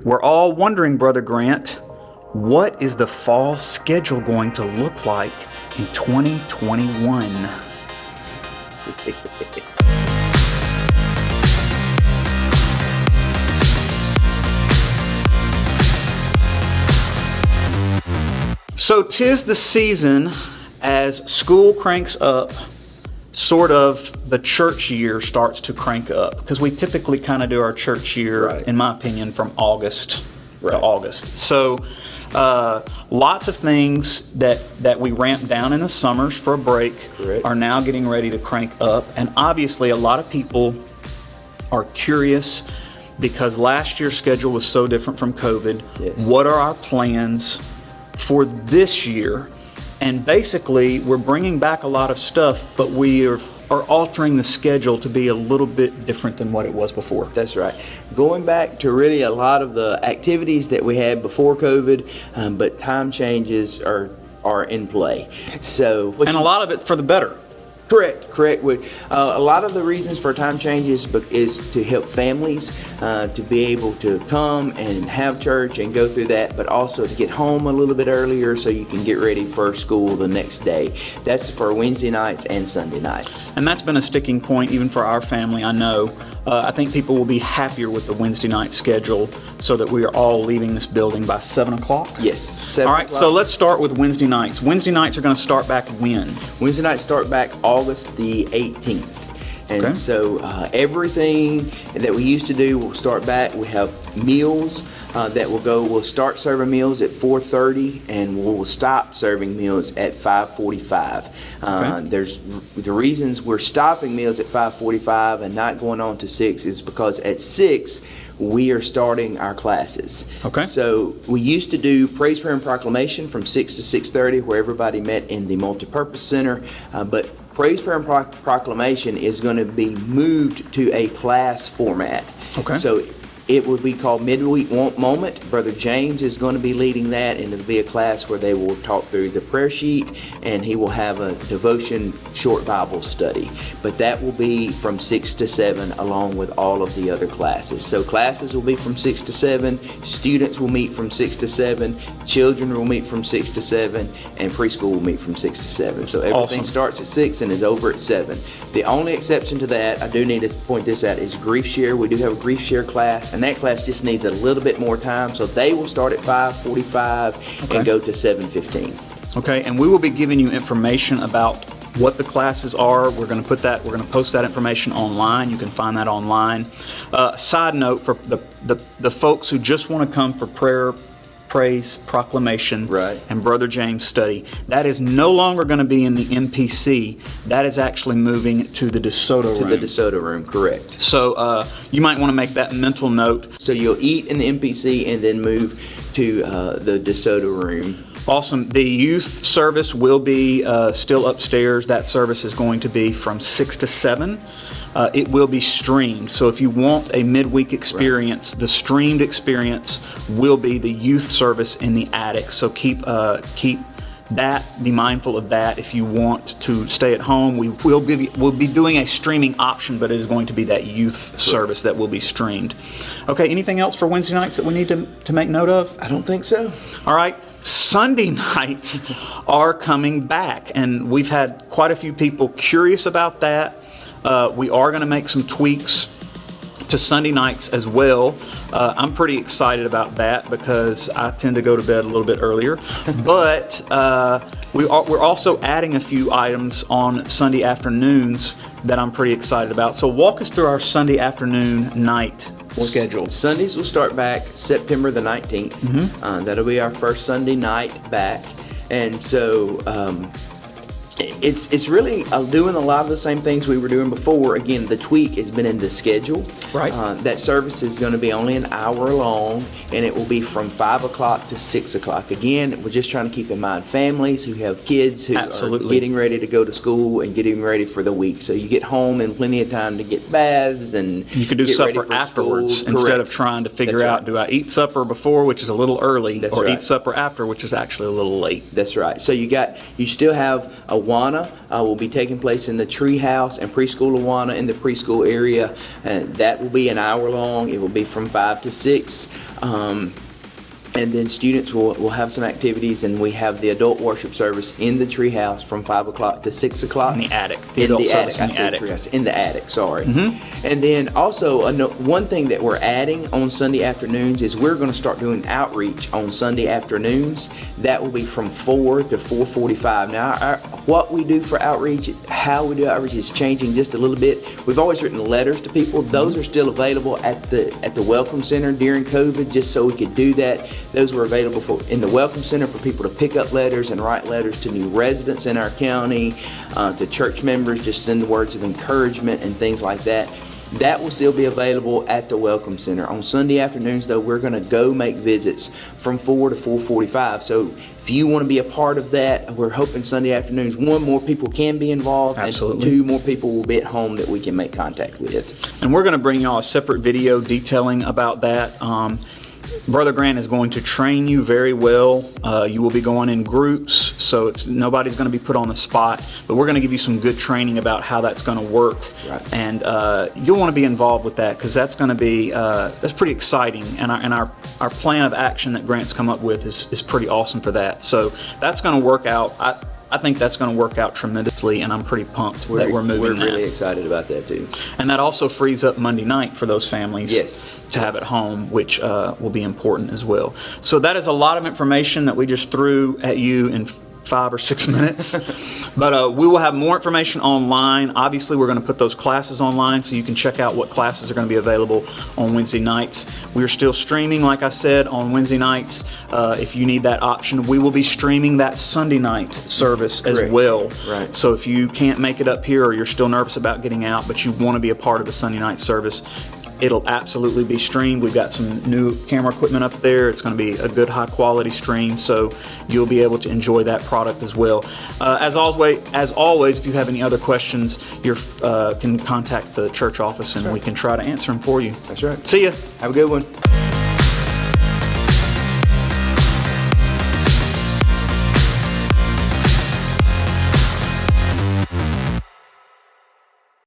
We're all wondering, Brother Grant, what is the fall schedule going to look like in 2021? So 'tis the season as school cranks up, sort of the church year starts to crank up, because we typically kind of do our church year, in my opinion, from August to August. So lots of things that we ramp down in the summers for a break are now getting ready to crank up. And obviously a lot of people are curious because last year's schedule was so different from COVID. What are our plans for this year? And basically, we're bringing back a lot of stuff, but we are altering the schedule to be a little bit different than what it was before. That's right. Going back to really a lot of the activities that we had before COVID, but time changes are in play. So, and a lot of it for the better. Correct. A lot of the reasons for time changes is to help families to be able to come and have church and go through that, but also to get home a little bit earlier so you can get ready for school the next day. That's for Wednesday nights and Sunday nights. And that's been a sticking point even for our family, I know. I think people will be happier with the Wednesday night schedule so that we are all leaving this building by 7 o'clock? Yes, 7 All right, o'clock. so let's start with Wednesday nights. Wednesday nights are going to start back when? Wednesday nights start back August the 18th. And so everything that we used to do will start back. We have meals that we'll start serving meals at 4:30 and we'll stop serving meals at 5:45. There's the reasons we're stopping meals at 5:45 and not going on to 6 is because at 6 we are starting our classes. So we used to do praise, prayer, and proclamation from 6 to 6:30 where everybody met in the multipurpose center, but praise, prayer, and proclamation is going to be moved to a class format. So it will be called Midweek Moment. Brother James is going to be leading that, and it'll be a class where they will talk through the prayer sheet, and he will have a devotion short Bible study. But that will be from 6 to 7 along with all of the other classes. So classes will be from 6 to 7, students will meet from 6 to 7, children will meet from 6 to 7, and preschool will meet from 6 to 7. So everything starts at 6 and is over at 7. The only exception to that, I do need to point this out, is grief share. We do have a grief share class, and that class just needs a little bit more time, so they will start at 5:45 and go to 7:15. Okay, and we will be giving you information about what the classes are. We're going to post that information online. You can find that online. Side note for the folks who just want to come for prayer, praise, proclamation, and Brother James study, that is no longer going to be in the MPC. That is actually moving to the Desoto room. To the Desoto room, correct. So you might want to make that mental note. So you'll eat in the MPC and then move to the Desoto room. Awesome. The youth service will be still upstairs. That service is going to be from 6 to 7. It will be streamed. So if you want a midweek experience, the streamed experience will be the youth service in the attic. So keep that, be mindful of that. If you want to stay at home, we'll be doing a streaming option, but it is going to be that youth service that will be streamed. Okay, anything else for Wednesday nights that we need to make note of? I don't think so. All right. Sunday nights are coming back, and we've had quite a few people curious about that. We are going to make some tweaks to Sunday nights as well. I'm pretty excited about that because I tend to go to bed a little bit earlier. But we're also adding a few items on Sunday afternoons that I'm pretty excited about. So walk us through our Sunday afternoon night schedule. Sundays will start back September the 19th. That'll be our first Sunday night back. And so it's really doing a lot of the same things we were doing before. Again, the tweak has been in the schedule. That service is going to be only an hour long, and it will be from 5 o'clock to 6 o'clock. Again, we're just trying to keep in mind families who have kids who are getting ready to go to school and getting ready for the week. So you get home in plenty of time to get baths and you can do supper afterwards instead of trying to figure out, do I eat supper before, which is a little early, or eat supper after, which is actually a little late. That's right. So you still have Awana will be taking place in the tree house and preschool Awana in the preschool area, and that will be an hour long. It will be from 5 to 6. And then students will have some activities, and we have the adult worship service in the treehouse from 5 o'clock to 6 o'clock. In the attic. In the attic, sorry. And then also, one thing that we're adding on Sunday afternoons is we're going to start doing outreach on Sunday afternoons. That will be from 4 to 4:45. Now, what we do for outreach, how we do outreach is changing just a little bit. We've always written letters to people. Those are still available at the Welcome Center during COVID, just so we could do that. Those were available in the Welcome Center for people to pick up letters and write letters to new residents in our county, to church members, just send words of encouragement and things like that. That will still be available at the Welcome Center. On Sunday afternoons, though, we're going to go make visits from 4 to 4:45. So if you want to be a part of that, we're hoping Sunday afternoons, one, more people can be involved, Absolutely. and two, more people will be at home that we can make contact with. And we're going to bring y'all a separate video detailing about that. Brother Grant is going to train you very well. You will be going in groups, so nobody's going to be put on the spot, but we're going to give you some good training about how that's going to work. Right. And you'll want to be involved with that, because that's going to be that's pretty exciting. And our plan of action that Grant's come up with is pretty awesome for that. So that's going to work out. I think that's going to work out tremendously, and I'm pretty pumped that we're moving that. We're really excited about that too. And that also frees up Monday night for those families Yes. to have at home, which will be important as well. So that is a lot of information that we just threw at you in 5 or 6 minutes. But we will have more information online. Obviously, we're going to put those classes online, so you can check out what classes are going to be available on Wednesday nights. We are still streaming, like I said, on Wednesday nights. If you need that option, we will be streaming that Sunday night service as Correct. well. Right. So if you can't make it up here, or you're still nervous about getting out, but you want to be a part of the Sunday night service, it'll absolutely be streamed. We've got some new camera equipment up there. It's going to be a good high quality stream, so you'll be able to enjoy that product as well. As always, if you have any other questions, you can contact the church office, and we can try to answer them for you. That's right. See ya. Have a good one.